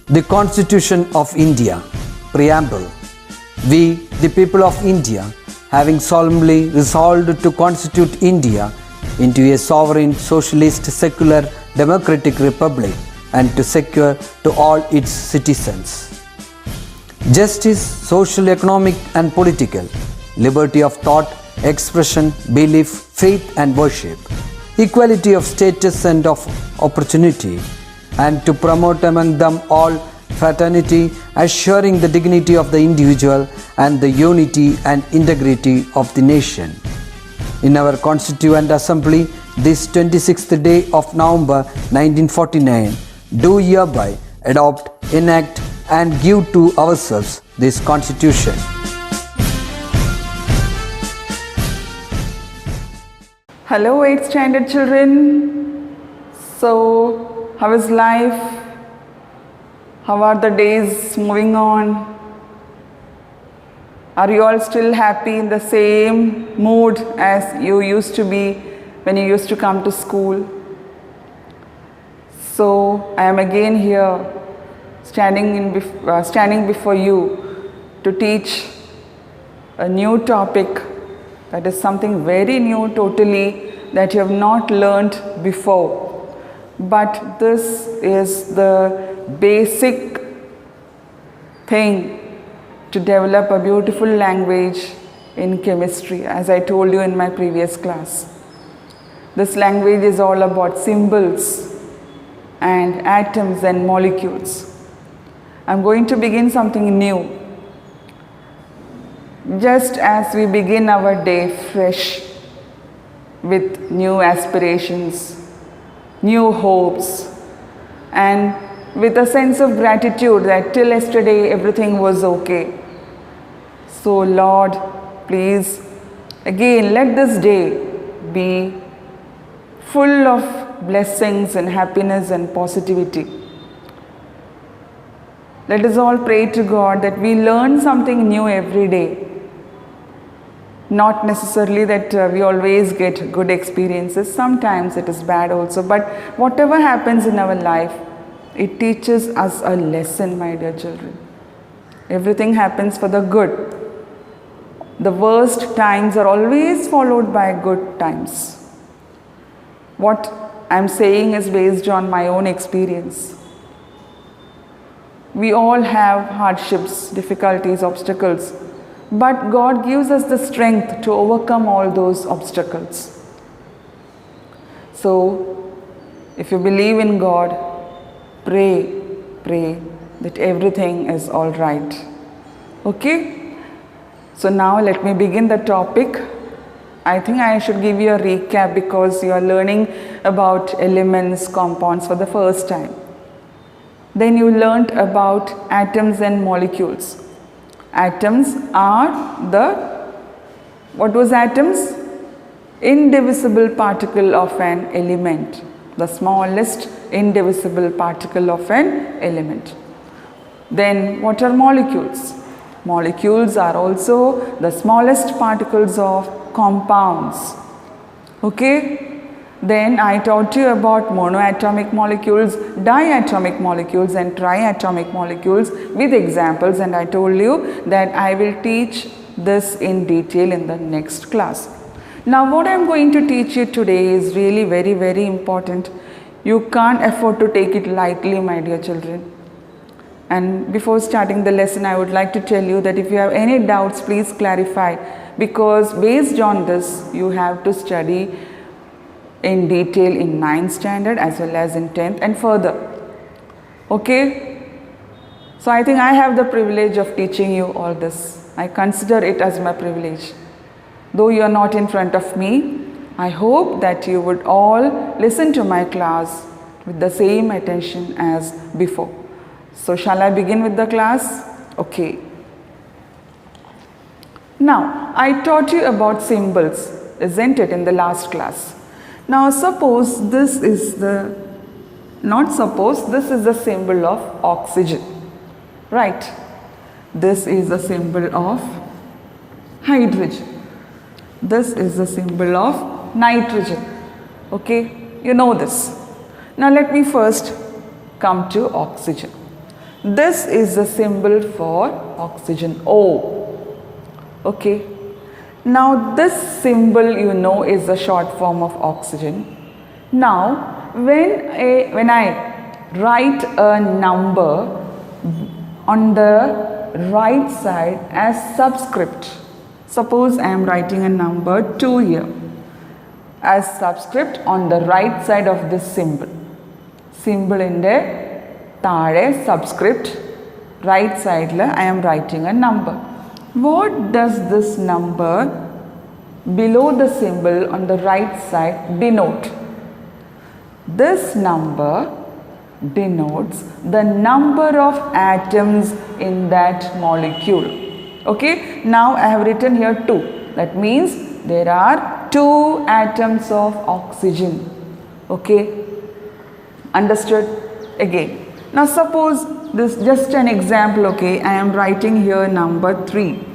The Constitution of India, Preamble. We, the people of India, having solemnly resolved to constitute India into a sovereign, socialist, secular, democratic republic and to secure to all its citizens justice, social, economic and political, liberty of thought, expression, belief, faith and worship, equality of status and of opportunity, and to promote among them all fraternity, assuring the dignity of the individual and the unity and integrity of the nation. In our Constituent Assembly, this 26th day of November 1949, do hereby adopt, enact and give to ourselves this Constitution. Hello 8th standard children. So, how is life? How are the days moving on? Are you all still happy in the same mood as you used to be when you used to come to school? So, I am again here standing before you to teach a new topic that is something very new totally that you have not learnt before. But this is the basic thing to develop a beautiful language in chemistry, as I told you in my previous class. This language is all about symbols and atoms and molecules. I'm going to begin something new. Just as we begin our day fresh with new aspirations, new hopes, and with a sense of gratitude that till yesterday everything was okay. So Lord, please, again let this day be full of blessings and happiness and positivity. Let us all pray to God that we learn something new every day. Not necessarily that we always get good experiences, sometimes it is bad also, but whatever happens in our life, it teaches us a lesson, my dear children. Everything happens for the good. The worst times are always followed by good times. What I am saying is based on my own experience. We all have hardships, difficulties, obstacles. But God gives us the strength to overcome all those obstacles. So, if you believe in God, pray that everything is all right. Okay? So now let me begin the topic. I think I should give you a recap because you are learning about elements, compounds for the first time. Then you learnt about atoms and molecules. Atoms are what was atoms? Indivisible particle of an element. The smallest indivisible particle of an element. Then what are molecules? Molecules are also the smallest particles of compounds. Okay? Then I taught you about monoatomic molecules, diatomic molecules and triatomic molecules with examples, and I told you that I will teach this in detail in the next class. Now what I am going to teach you today is really very important. You can't afford to take it lightly, my dear children. And before starting the lesson, I would like to tell you that if you have any doubts, please clarify, because based on this you have to study in detail in 9th standard as well as in 10th and further. Okay? So I think I have the privilege of teaching you all this. I consider it as my privilege. Though you are not in front of me, I hope that you would all listen to my class with the same attention as before. So shall I begin with the class? Okay. Now, I taught you about symbols, isn't it, in the last class? Now suppose this is the symbol of oxygen, right? This is the symbol of hydrogen. This is the symbol of nitrogen. Okay, you know this. Now let me first come to oxygen. This is the symbol for oxygen, O. Okay. Now this symbol you know is the short form of oxygen. Now when I write a number on the right side as subscript, suppose I am writing a number 2 here as subscript on the right side of this symbol. Symbol in the താഴെ subscript right side I am writing a number. What does this number below the symbol on the right side denote? This number denotes the number of atoms in that molecule. Okay, now I have written here 2. That means there are 2 atoms of oxygen. Okay, understood? Again, now suppose this just an example. Okay, I am writing here number 3.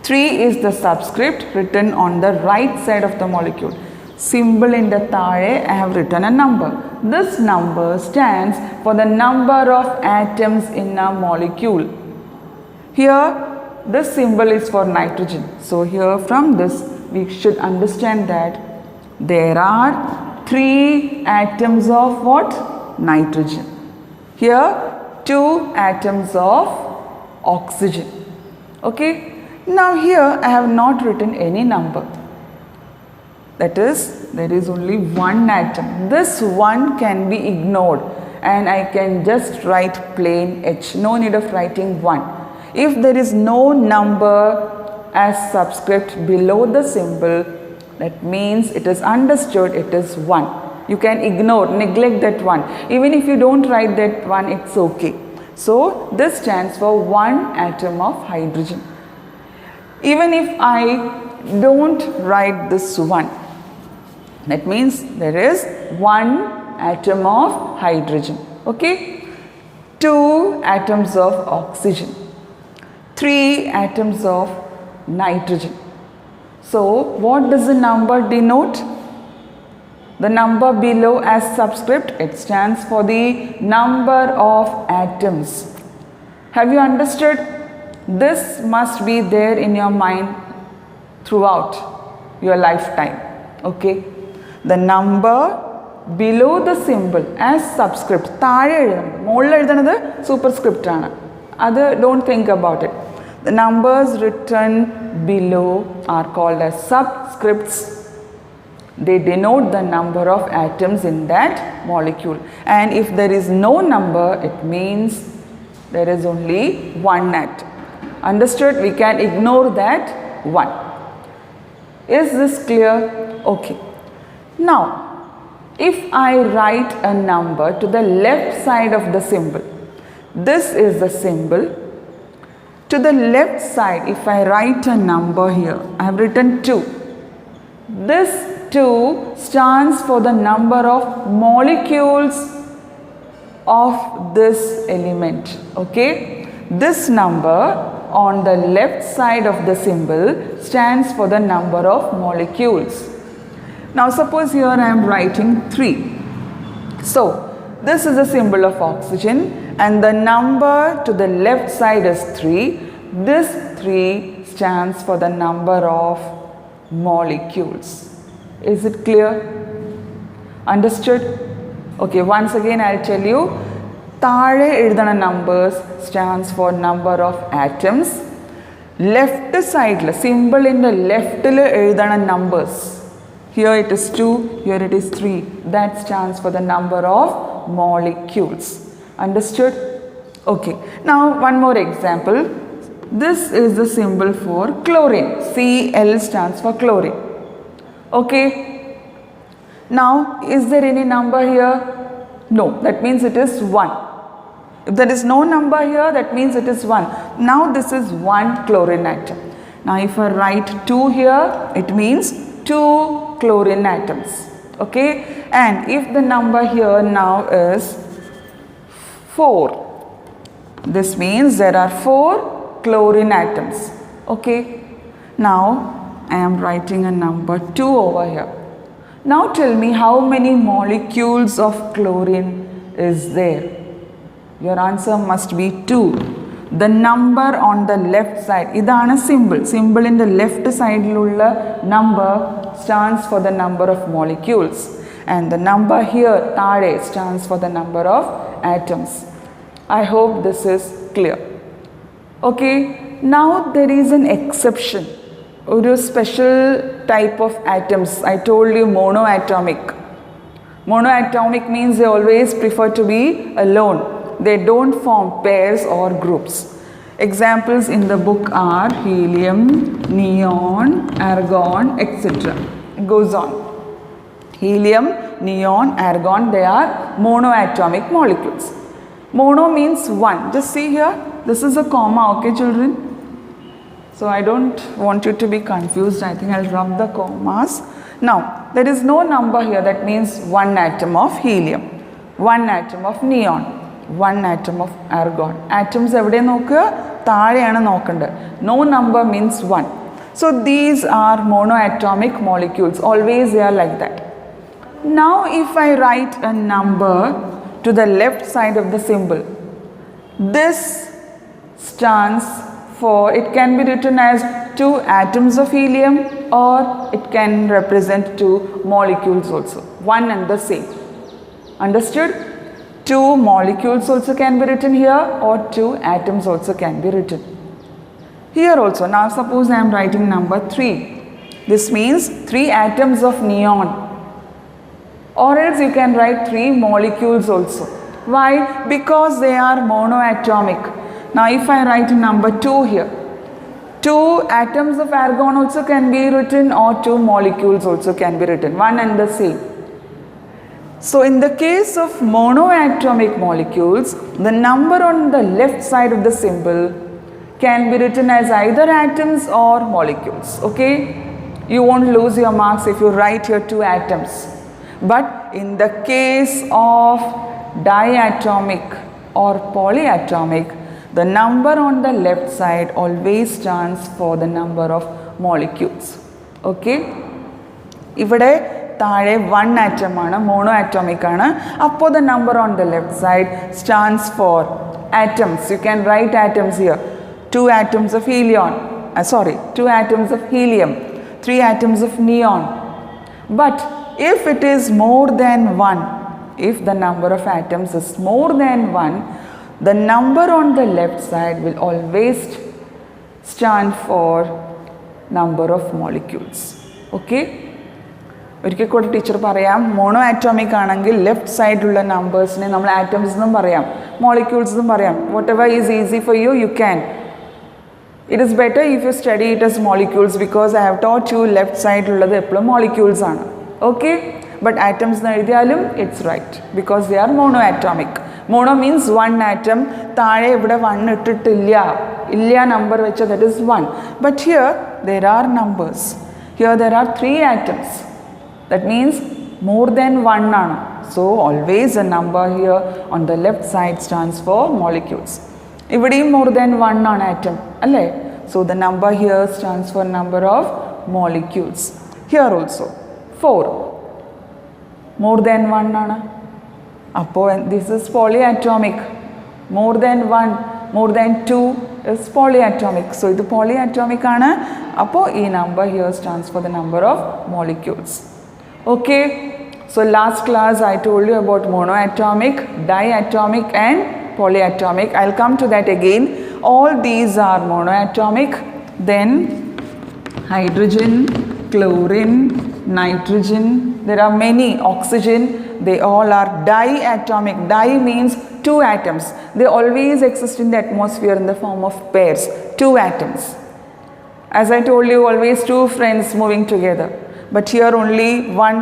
3 is the subscript written on the right side of the molecule. Symbol in the താഴെ I have written a number. This number stands for the number of atoms in a molecule. Here this symbol is for nitrogen. So here from this we should understand that there are 3 atoms of what? Nitrogen. Here 2 atoms of oxygen. Okay. Now here I have not written any number. That is, there is only 1 atom. This 1 can be ignored and I can just write plain H. No need of writing 1. If there is no number as subscript below the symbol, that means it is understood it is 1. You can ignore, neglect that 1. Even if you don't write that 1, it's okay. So this stands for 1 atom of hydrogen. Even if I don't write this 1, that means there is 1 atom of hydrogen. Okay, 2 atoms of oxygen, 3 atoms of nitrogen. So what does the number denote? The number below as subscript, it stands for the number of atoms. Have you understood? This must be there in your mind throughout your lifetime. Okay. The number below the symbol as subscript. താഴെ എഴുതണം. മുകളിൽ എഴുതണത് superscript ആണ്. അത് don't think about it. The numbers written below are called as subscripts. They denote the number of atoms in that molecule. And if there is no number, it means there is only 1 atom. Understood? We can ignore that 1. Is this clear? Okay. Now, if I write a number to the left side of the symbol, this is the symbol. To the left side, if I write a number here, I have written 2. This 2 stands for the number of molecules of this element. Okay. This number on the left side of the symbol stands for the number of molecules. Now suppose here I am writing 3. So this is the symbol of oxygen and the number to the left side is 3. This 3 stands for the number of molecules. Is it clear? Understood? Okay, once again I'll tell you. താഴെ എഴുതണ numbers stands for number of atoms. Left side, symbol in the left എഴുതണ numbers. Here it is 2, here it is 3. That stands for the number of molecules. Understood? Okay. Now one more example. This is the symbol for chlorine. Cl stands for chlorine. Okay. Now is there any number here? No. That means it is 1. If there is no number here, that means it is 1. Now this is 1 chlorine atom. Now if I write 2 here, it means 2 chlorine atoms. Okay. And if the number here now is 4, this means there are 4 chlorine atoms. Okay. Now I am writing a number 2 over here. Now tell me how many molecules of chlorine is there. Your answer must be 2. The number on the left side, idana symbol. Symbol in the left side number stands for the number of molecules. And the number here, tade, stands for the number of atoms. I hope this is clear. Okay, now there is an exception. A special type of atoms. I told you monoatomic. Monoatomic means they always prefer to be alone. They don't form pairs or groups. Examples in the book are helium, neon, argon, etc. It goes on. Helium, neon, argon, they are monoatomic molecules. Mono means one. Just see here, this is a comma, okay children? So I don't want you to be confused. I think I'll rub the commas. Now, there is no number here. That means one atom of helium, one atom of neon, one atom of argon. Atoms evade nokka thaleyana nokkande. No number means 1. So these are monoatomic molecules. Always they are like that. Now if I write a number to the left side of the symbol, this stands for, it can be written as 2 atoms of helium, or it can represent 2 molecules also, one and the same. Understood? 2 molecules also can be written here, or 2 atoms also can be written. Here also, now suppose I am writing number 3. This means 3 atoms of neon. Or else you can write 3 molecules also. Why? Because they are monoatomic. Now if I write number 2 here, 2 atoms of argon also can be written, or 2 molecules also can be written, one and the same. So in the case of monoatomic molecules, the number on the left side of the symbol can be written as either atoms or molecules. Okay? You won't lose your marks if you write here 2 atoms. But in the case of diatomic or polyatomic, the number on the left side always stands for the number of molecules. Okay? Ivade thaale one atom aanu, monoatomic aanu. Appo the number on the left side stands for atoms. You can write atoms here. 2 atoms of helium, 2 atoms of helium, 3 atoms of neon. But if it is more than 1, if the number of atoms is more than 1, the number on the left side will always stand for number of molecules. Okay? ഒരിക്കൽ കൂടെ teacher പറയാം, mono atomic ആണെങ്കിൽ left സൈഡിലുള്ള നമ്പേഴ്സിനെ നമ്മൾ atoms എന്നും പറയാം, molecules എന്നും പറയാം. Whatever is easy for you, you can. It is better if you study it as molecules, because I have taught you left സൈഡിലുള്ളത് എപ്പോഴും മോളിക്യൂൾസ് ആണ്. ഓക്കെ? ബട്ട് ആറ്റംസ് എന്ന് എഴുതിയാലും it's right, because they are mono atomic. Mono means one atom. താഴെ ഇവിടെ 1 ഇട്ടിട്ടില്ല, ഇല്ല number വെച്ച, that is 1. But here there are numbers. Here there are 3 atoms. That means more than 1 aanu. So always a number here on the left side stands for molecules. Ivadeyum more than 1 aanu atom, alle? So the number here stands for number of molecules. Here also 4. More than 1 aanu. Appo this is polyatomic. More than 1, more than 2 is polyatomic. So idu polyatomic aanu. Appo ee number here stands for the number of molecules. Okay, so last class I told you about monoatomic, diatomic and polyatomic. I'll come to that again. All these are monoatomic. Then hydrogen, chlorine, nitrogen, there are many, oxygen, they all are diatomic. Di means 2 atoms. They always exist in the atmosphere in the form of pairs, 2 atoms. As I told you, always 2 friends moving together. But here only 1,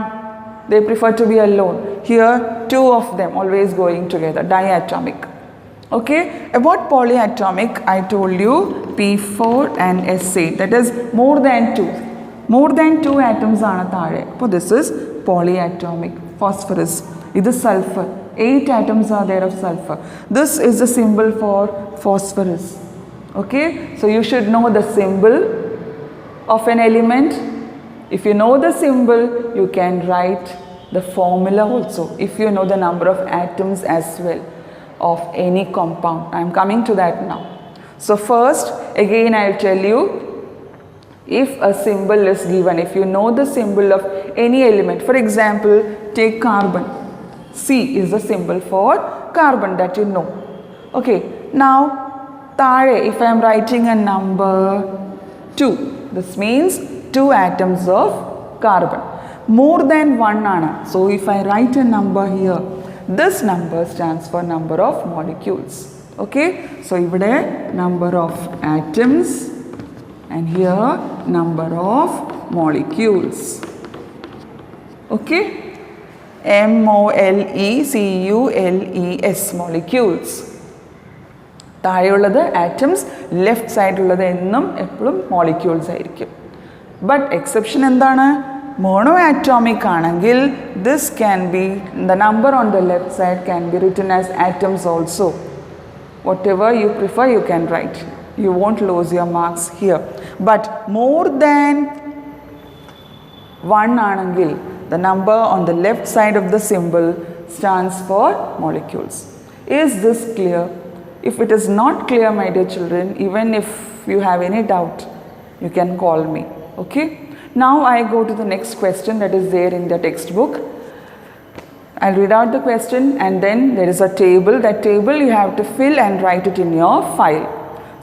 they prefer to be alone. Here 2 of them always going together, diatomic. Okay, about polyatomic, I told you P4 and S8, that is more than 2. More than 2 atoms are thare. So this is polyatomic. Phosphorus, this is sulfur. 8 atoms are there of sulfur. This is the symbol for phosphorus. Okay, so you should know the symbol of an element. If you know the symbol, you can write the formula also, if you know the number of atoms as well. of any compound. I am coming to that now. So first, again I will tell you, if a symbol is given, if you know the symbol of any element, for example, take carbon. C is the symbol for carbon that you know. Okay, now tare, if I am writing a number 2, this means 2 atoms of carbon. More than 1 ana. So if I write a number here, this number stands for number of molecules. Okay, so here number of atoms and here number of molecules. Okay, molecules, molecules. താഴെയുള്ളത് atoms, left side ഉള്ളത് എന്നും എപ്പോഴും molecules ആയിരിക്കും. But exception എന്താണ്? Monoatomic ആണെങ്കിൽ this can be, the number on the left side can be written as atoms also. Whatever you prefer you can write. You won't lose your marks here. But more than 1 ആണെങ്കിൽ the number on the left side of the symbol stands for molecules. Is this clear? If it is not clear, my dear children, even if you have any doubt, you can call me. Okay? Now I go to the next question that is there in the textbook. I'll read out the question and then there is a table. That table you have to fill and write it in your file.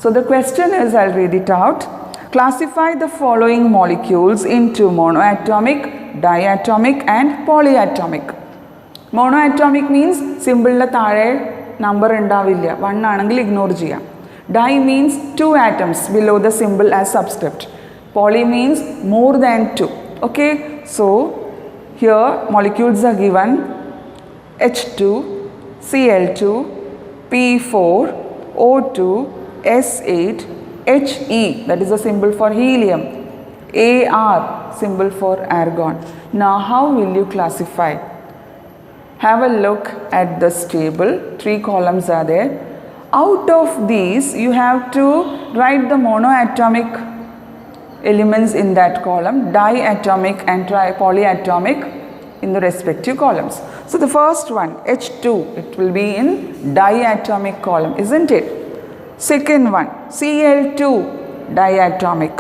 So the question is, I'll read it out. Classify the following molecules into monoatomic, diatomic and polyatomic. Monoatomic means symbol la thaale number undavilla, 1 ആണെങ്കിൽ ignore ചെയ്യാം. Di means 2 atoms below the symbol as subscript. Poly means more than 2. Okay, so here molecules are given: H2, Cl2, P4, O2, S8, He, that is a symbol for helium, Ar, symbol for argon. Now how will you classify? Have a look at this table. 3 columns are there. Out of these you have to write the monoatomic elements in that column, diatomic and polyatomic in the respective columns. So the first one, H2, it will be in diatomic column, isn't it? Second one, Cl2, diatomic.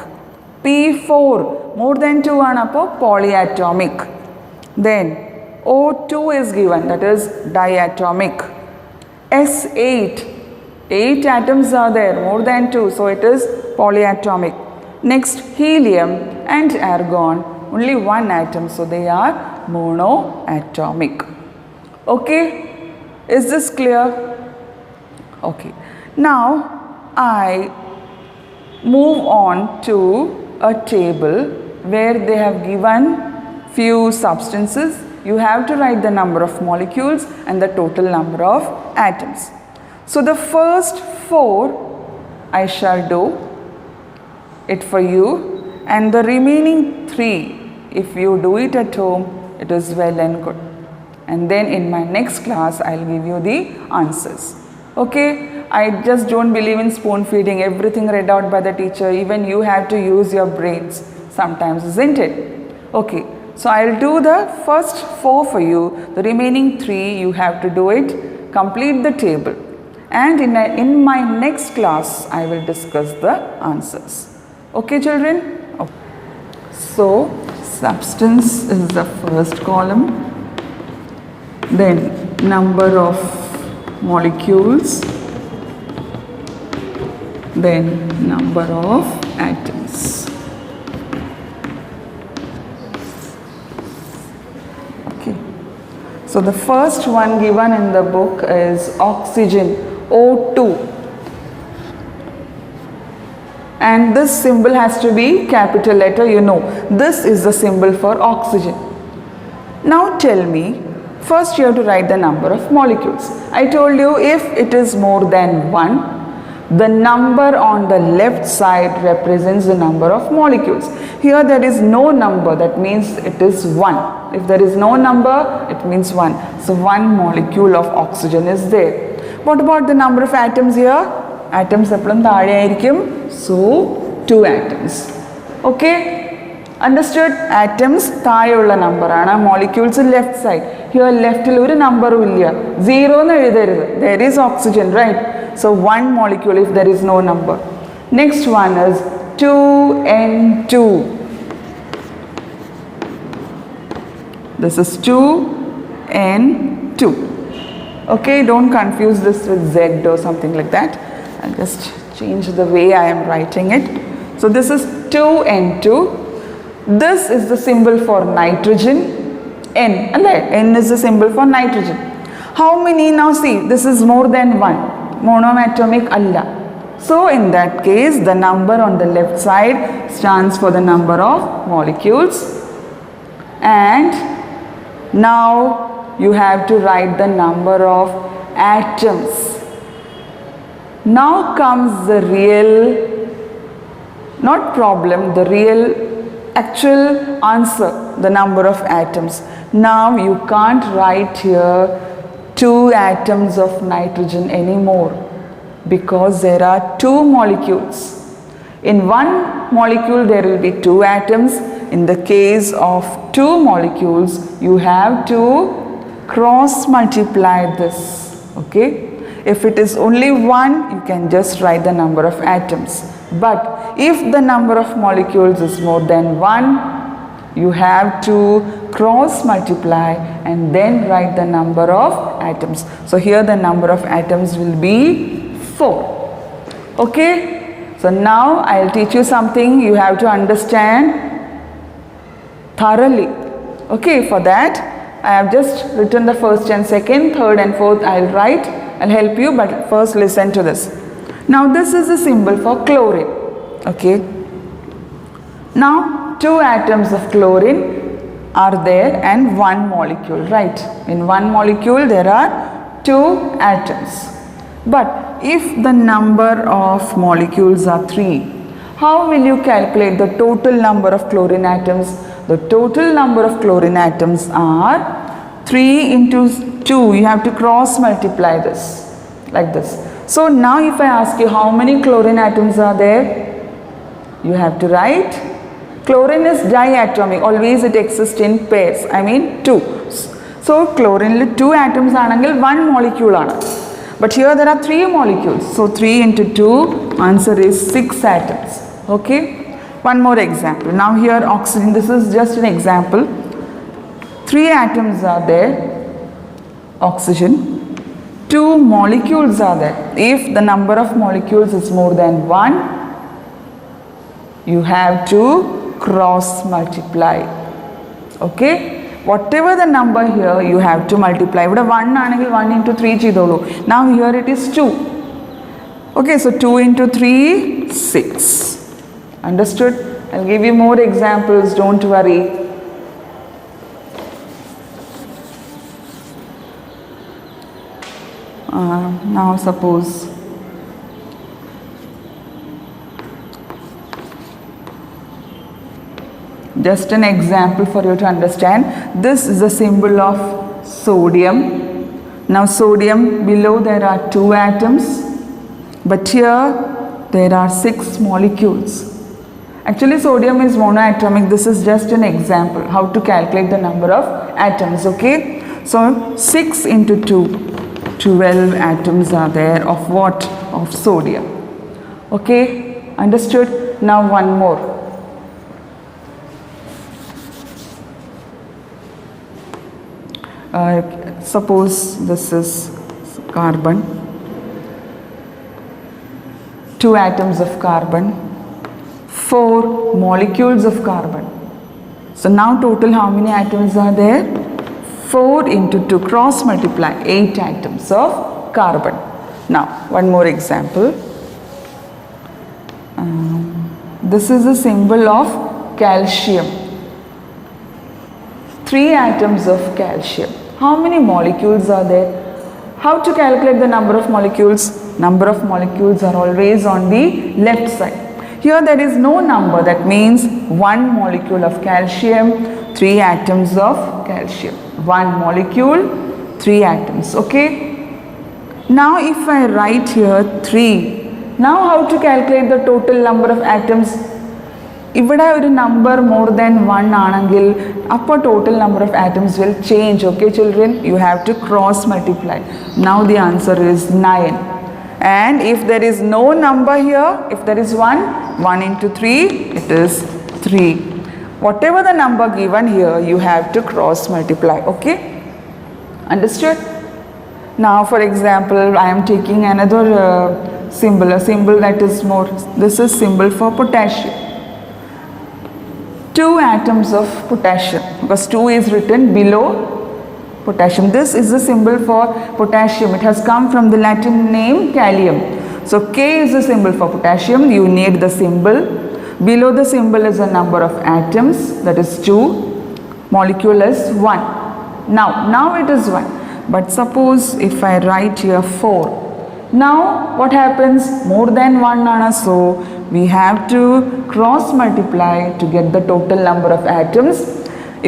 P4, more than 2 anapo polyatomic. Then O2 is given, that is diatomic. S8, 8 atoms are there, more than 2, so it is polyatomic. Next, helium and argon, only 1 atom, so they are monoatomic. Okay, is this clear? Okay, now I move on to a table where they have given few substances. You have to write the number of molecules and the total number of atoms. So the first 4 I shall do it for you, and the remaining 3, if you do it at home, it is well and good. And then in my next class I'll give you the answers. Okay, I just don't believe in spoon feeding, everything read out by the teacher. Even you have to use your brains sometimes, isn't it? Okay, so I'll do the first 4 for you. The remaining 3 you have to do it, complete the table. And in my next class I will discuss the answers. Okay children? Okay. So substance is the first column. Then number of molecules. Then number of atoms. Okay. So the first one given in the book is oxygen, O2. And this symbol has to be capital letter, you know. This is the symbol for oxygen. Now tell me, first you have to write the number of molecules. I told you if it is more than 1, the number on the left side represents the number of molecules. Here there is no number, that means it is 1. If there is no number, it means 1. So 1 molecule of oxygen is there. What about the number of atoms here? Atoms eppalum thaazhe aayirikkum, so 2 atoms. Okay, Understood? Atoms താഴെയുള്ള number ആണ്, molecules left side. Here leftൽ ഒരു നമ്പറും ഇല്ല, 0 എന്ന് എഴുതരുത്. There is oxygen, right? So one molecule if there is no number. Next one is 2N2. This is 2N2. Okay, don't confuse this with Z or something like that. I'll just change the way I am writing it. So this is 2N2. This is the symbol for nitrogen. N. N is the symbol for nitrogen. How many? Now see, this is more than one. Monoatomic alla. So in that case, the number on the left side stands for the number of molecules. And now you have to write the number of atoms. Now comes the real, not problem, the real actual answer, the number of atoms. Now you can't write here 2 atoms of nitrogen anymore because there are 2 molecules. In one molecule there will be 2 atoms. In the case of 2 molecules, you have to cross multiply this. Okay? If it is only 1, you can just write the number of atoms. But if the number of molecules is more than 1, you have to cross multiply and then write the number of atoms. So here the number of atoms will be 4. Okay? So now I'll teach you something you have to understand thoroughly. Okay, for that I have just written the first and second, third and fourth I'll write. I'll help you, but first listen to this. Now this is a symbol for chlorine. Okay. Now 2 atoms of chlorine are there and 1 molecule, right? In 1 molecule there are 2 atoms. But if the number of molecules are 3, how will you calculate the total number of chlorine atoms? The total number of chlorine atoms are 3 into 2. You have to cross multiply this like this. So now if I ask you how many chlorine atoms are there, you have to write. Chlorine is diatomic, always it exists in pairs, I mean 2. So chlorine 2 atoms ആണെങ്കിൽ 1 molecule ആണ്. But here there are 3 molecules. So 3 into 2, answer is 6 atoms. Okay. One more example. Now here oxygen, this is just an example. 3 atoms are there, oxygen. 2 molecules are there. If the number of molecules is more than 1, you have to cross multiply. Okay? Whatever the number here, you have to multiply. But 1 ആണെങ്കിൽ 1 into 3 ചെയ്തോളൂ. Now here it is 2. Okay, so 2 into 3, 6. Understood? I'll give you more examples, don't worry. Now suppose just an example for you to understand. This is a symbol of sodium. Now sodium, below there are 2 atoms, but here there are 6 molecules. Actually sodium is monoatomic. This is just an example how to calculate the number of atoms. Okay, so 6 into 2, 12 atoms are there of what? Of sodium. Okay, understood? Now one more. Suppose this is carbon, 2 atoms of carbon, 4 molecules of carbon. So now total how many atoms are there? 4 into 2, cross multiply, 8 atoms of carbon. Now one more example. This is a symbol of calcium. 3 atoms of calcium. How many molecules are there? How to calculate the number of molecules? Number of molecules are always on the left side. Here there is no number, that means 1 molecule of calcium, 3 atoms of calcium. 1 molecule, 3 atoms. Okay. Now if I write here 3, now how to calculate the total number of atoms? ഇവിടെ ഒരു number more than 1 ആണെങ്കിൽ അപ്പോൾ total number of atoms will change. Okay children, you have to cross multiply. Now the answer is 9. And if there is no number here, if there is 1 into 3, it is 3. Whatever the number given here, you have to cross multiply. Okay? Understood? Now for example, I am taking another symbol, a symbol that is more, this is symbol for potassium. 2 atoms of potassium, because 2 is written below potassium. This is the symbol for potassium. It has come from the Latin name kalium. So K is the symbol for potassium. You need the symbol. Below the symbol is the number of atoms, that is 2. Molecule is 1. Now it is 1. But suppose if I write here 4. Now what happens? More than 1 nana, so we have to cross multiply to get the total number of atoms.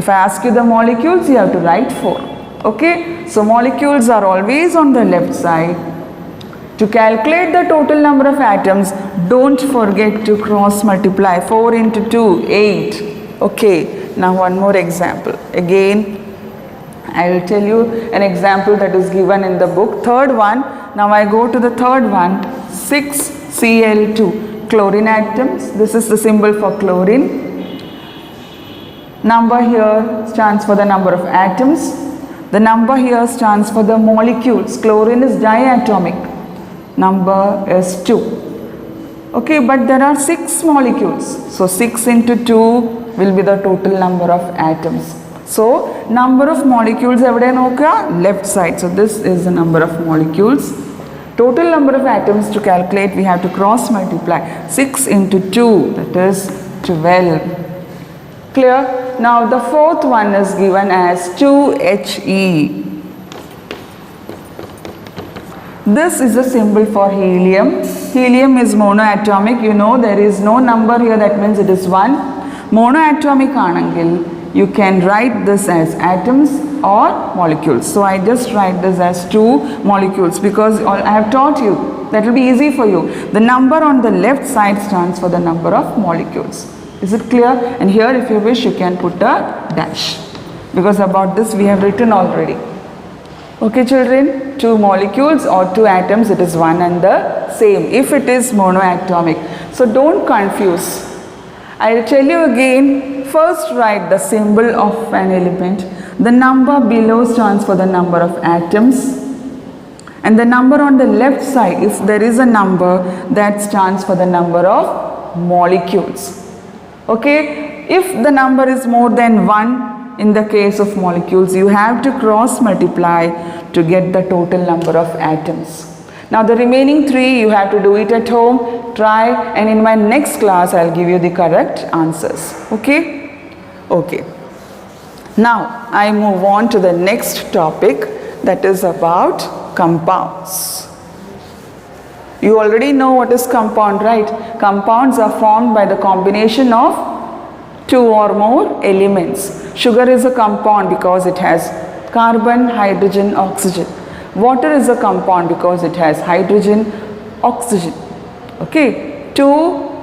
If I ask you the molecules, you have to write 4. Okay, so molecules are always on the left side. To calculate the total number of atoms, don't forget to cross multiply. 4 into 2, 8. Okay, now one more example. Again, I will tell you an example that is given in the book. Third one, now I go to the third one, 6Cl2. Chlorine atoms, this is the symbol for chlorine. Number here stands for the number of atoms. The number here stands for the molecules. Chlorine is diatomic. Number is 2. Okay, but there are 6 molecules. So 6 into 2 will be the total number of atoms. So number of molecules evade nokka? Left side. So this is the number of molecules. Total number of atoms to calculate, we have to cross multiply. 6 into 2, that is 12. Clear? Now the fourth one is given as 2He. This is a symbol for helium. Helium is monoatomic. You know there is no number here, that means it is 1. Monoatomic anangil, you can write this as atoms or molecules. So I just write this as 2 molecules because I have taught you. That will be easy for you. The number on the left side stands for the number of molecules. Is it clear? And here if you wish, you can put a dash, because about this we have written already. Okay children, 2 molecules or 2 atoms, it is one and the same if it is monoatomic. So don't confuse. I will tell you again. First write the symbol of an element. The number below stands for the number of atoms. And the number on the left side, if there is a number, that stands for the number of molecules. Okay, if the number is more than 1, in the case of molecules, you have to cross multiply to get the total number of atoms. Now the remaining 3, you have to do it at home, try, and in my next class, I'll give you the correct answers. Okay? Okay. Now I move on to the next topic, that is about compounds. You already know what is compound, right? Compounds are formed by the combination of 2 or more elements. Sugar is a compound because it has carbon, hydrogen, oxygen. Water is a compound because it has hydrogen, oxygen. Okay, 2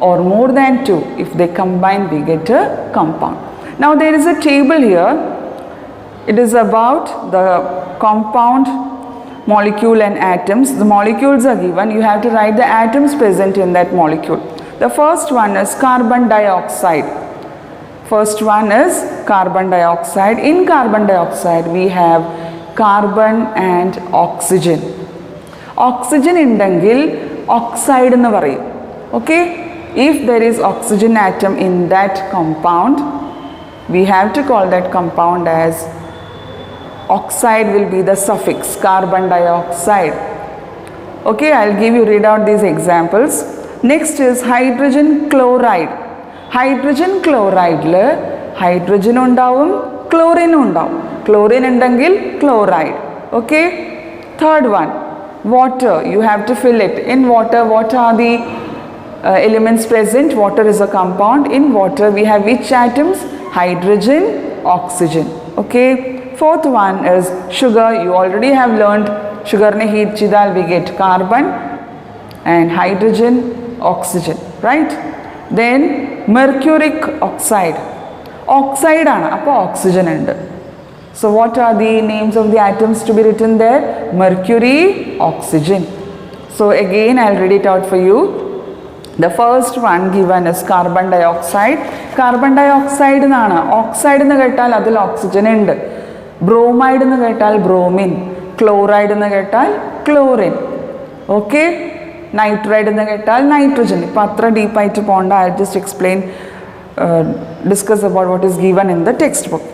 or more than 2, if they combine, we get a compound. Now there is a table here. It is about the compound, molecule and atoms. The molecules are given. You have to write the atoms present in that molecule. The first one is carbon dioxide. First one is carbon dioxide. In carbon dioxide, we have carbon and oxygen. Oxygen indengil oxide ennu parayum. Okay, if there is oxygen atom in that compound, we have to call that compound as, oxide will be the suffix, carbon dioxide. Okay, I'll give you, read out these examples. Next is hydrogen chloride. Hydrogen chloride le hydrogen undavum, chlorine undavum. Chlorine undengil chloride. Okay. Third one, water. You have to fill it. In water, what are the elements present? Water is a compound. In water, we have which atoms? Hydrogen, oxygen. Okay. Fourth one is sugar. You already have learned sugar ne heat chidal we get carbon and hydrogen, oxygen, right? Then Mercuric oxide. Oxide ആണ്, അപ്പോൾ oxygen ഉണ്ട്. So what are the names of the atoms to be written there? Mercury, oxygen. So again I'll read it out for you. The first one given is carbon dioxide. Carbon dioxide എന്നാണ്. Oxide എന്ന് കേട്ടാൽ അതിൽ oxygen ഉണ്ട്. Bromide എന്ന് കേട്ടാൽ bromine. Chloride എന്ന് കേട്ടാൽ chlorine. Okay? Nitride എന്ന് കേട്ടാൽ nitrogen. ഇപ്പോൾ അത്ര ഡീപ്പായിട്ട് പോകണ്ട. I'll just explain, discuss about what is given in the textbook.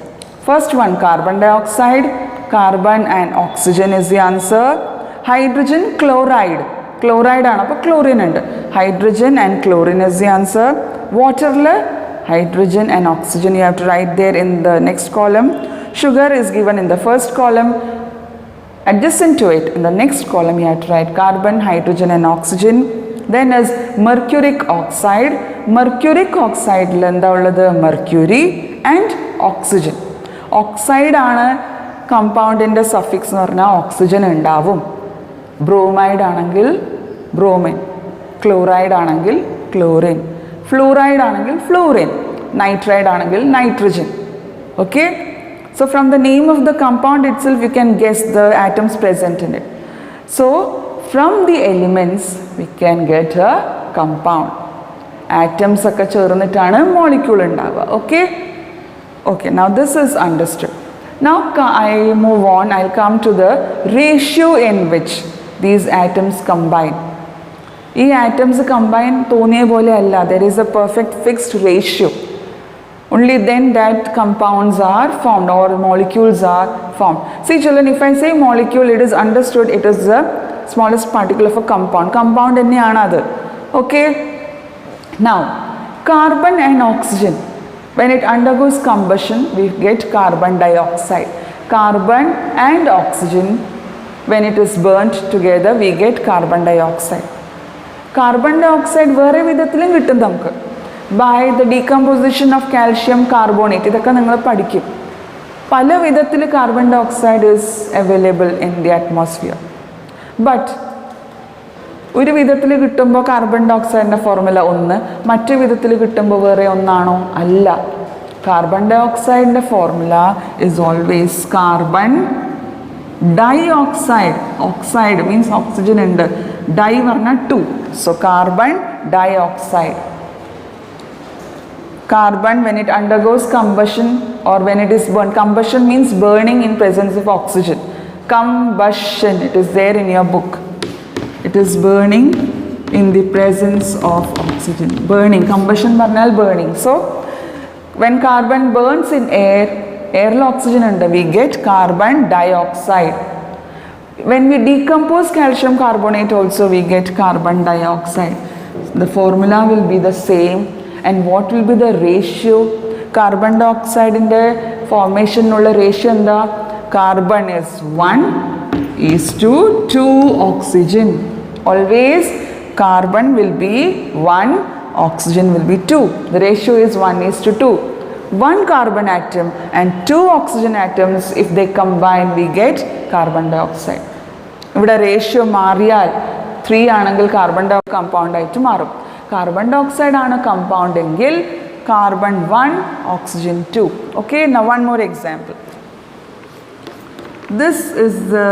First one, carbon dioxide. Carbon and oxygen is the answer. Hydrogen, chloride. Chloride ആണ്, അപ്പോൾ chlorine ഉണ്ട്. Hydrogen and chlorine is the answer. Waterൽ hydrogen and oxygen you have to write there in the next column. Sugar is given in the first column. Adjacent to it, in the next column you have to write carbon, hydrogen and oxygen. Then is mercuric oxide. Mercuric oxide ൽ എന്താ ഉള്ളത്? Mercury and oxygen. Oxide ആണ് കമ്പൗണ്ടിൻ്റെ suffix എന്ന് പറഞ്ഞാൽ oxygen ഉണ്ടാവും. Bromide ആണെങ്കിൽ bromine, chloride ആണെങ്കിൽ chlorine, fluoride ആണെങ്കിൽ ഫ്ലൂറിൻ, നൈട്രൈഡ് ആണെങ്കിൽ nitrogen. Okay, so from the name of the compound itself you can guess the atoms present in it. So from the elements we can get a compound. Atoms ഒക്കെ ചേർന്നിട്ടാണ് molecule ഉണ്ടാവുക. Okay, okay, now this is understood. Now I move on, I'll come to the ratio in which these atoms combine. ഈ atoms combine തോന്നിയ പോലെ അല്ല. There is a perfect fixed ratio. Only then that compounds are formed or molecules are formed. See children, if I say molecule, it is understood it is the smallest particle of a compound. Compound തന്നെയാണ് അത്. Okay. Now, carbon and oxygen. When it undergoes combustion, we get carbon dioxide. Carbon and oxygen, when it is burnt together, we get carbon dioxide. Carbon dioxide വേറെ വിധത്തിലും കിട്ടും നമുക്ക്. By the decomposition of calcium carbonate. ഇതൊക്കെ നിങ്ങൾ പഠിക്കും. പല വിധത്തിൽ carbon dioxide is available in the atmosphere. But ഒരു വിധത്തിൽ കിട്ടുമ്പോൾ കാർബൺ ഡയോക്സൈഡിൻ്റെ ഫോർമുല ഒന്ന്, മറ്റു വിധത്തിൽ കിട്ടുമ്പോൾ വേറെ ഒന്നാണോ? അല്ല. കാർബൺ ഡയോക്സൈഡിൻ്റെ formula is always carbon dioxide. Oxide means oxygen ഉണ്ട്, ഡൈ പറഞ്ഞാൽ 2. So carbon dioxide. Carbon, when it undergoes combustion or when it is burned, combustion means burning in presence of oxygen. Combustion, it is there in your book. It is burning in the presence of oxygen. Burning, combustion പറഞ്ഞാൽ burning. So when carbon burns in air, airil oxygen ഉണ്ട്, we get carbon dioxide. When we decompose calcium carbonate also we get carbon dioxide. The formula will be the same. And what will be the ratio? Carbon dioxide in the formation ulla ratio എന്താ? Carbon is 1:2 oxygen. Always carbon will be 1, oxygen will be 2. The ratio is 1:2. 1 carbon atom and 2 oxygen atoms, if they combine we get carbon dioxide. ഇവിടെ ratio മാറിയാൽ 3 ആണെങ്കിൽ carbon dioxide compound ആയിട്ട് മാറും. Carbon dioxide ആണ് compound എങ്കിൽ carbon 1, oxygen 2. Okay, now one more example. This is the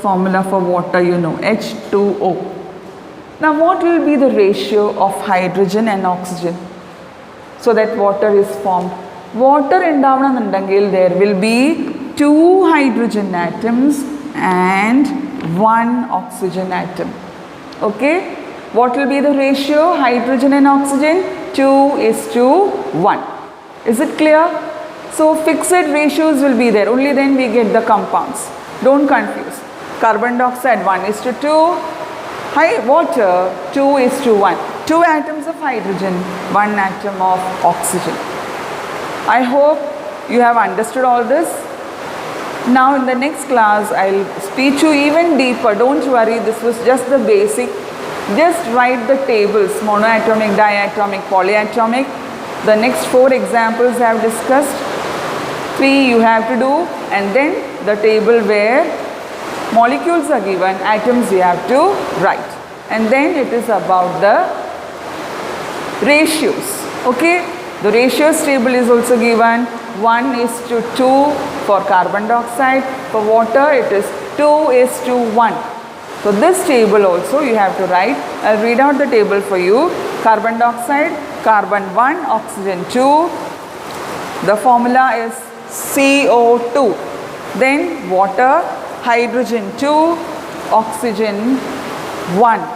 formula for water, you know, H2O. Now what will be the ratio of hydrogen and oxygen so that water is formed? Water ഉണ്ടാവണമെന്നുണ്ടെങ്കിൽ there will be 2 hydrogen atoms and 1 oxygen atom. Okay? What will be the ratio? Hydrogen and oxygen 2:1. Is it clear? So fixed ratios will be there. Only then we get the compounds. Don't confuse. Carbon dioxide 1:2. Water 2:1. 2 atoms of hydrogen, 1 atom of oxygen. I hope you have understood all this. Now in the next class I'll speak to you even deeper. Don't worry, this was just the basic. Just write the tables: monoatomic, diatomic, polyatomic. The next 4 examples I have discussed. 3 you have to do, and then the table where molecules are given, atoms you have to write. And then it is about the ratios. Okay, the ratios table is also given. 1:2 for carbon dioxide. For water it is 2:1. So this table also you have to write. I'll read out the table for you. Carbon dioxide, carbon 1, oxygen 2. The formula is CO2. Then water, hydrogen 2, oxygen 1.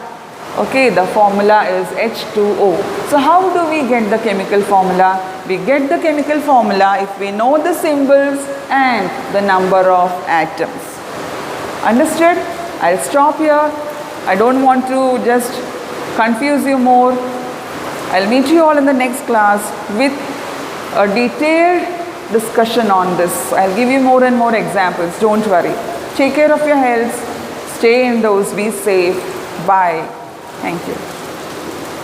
Okay, the formula is H2O. So how do we get the chemical formula? We get the chemical formula if we know the symbols and the number of atoms. Understood? I'll stop here. I don't want to just confuse you more. I'll meet you all in the next class with a detailed discussion on this. I'll give you more and more examples. Don't worry. Take care of your health. Stay indoors. Be safe. Bye. Thank you.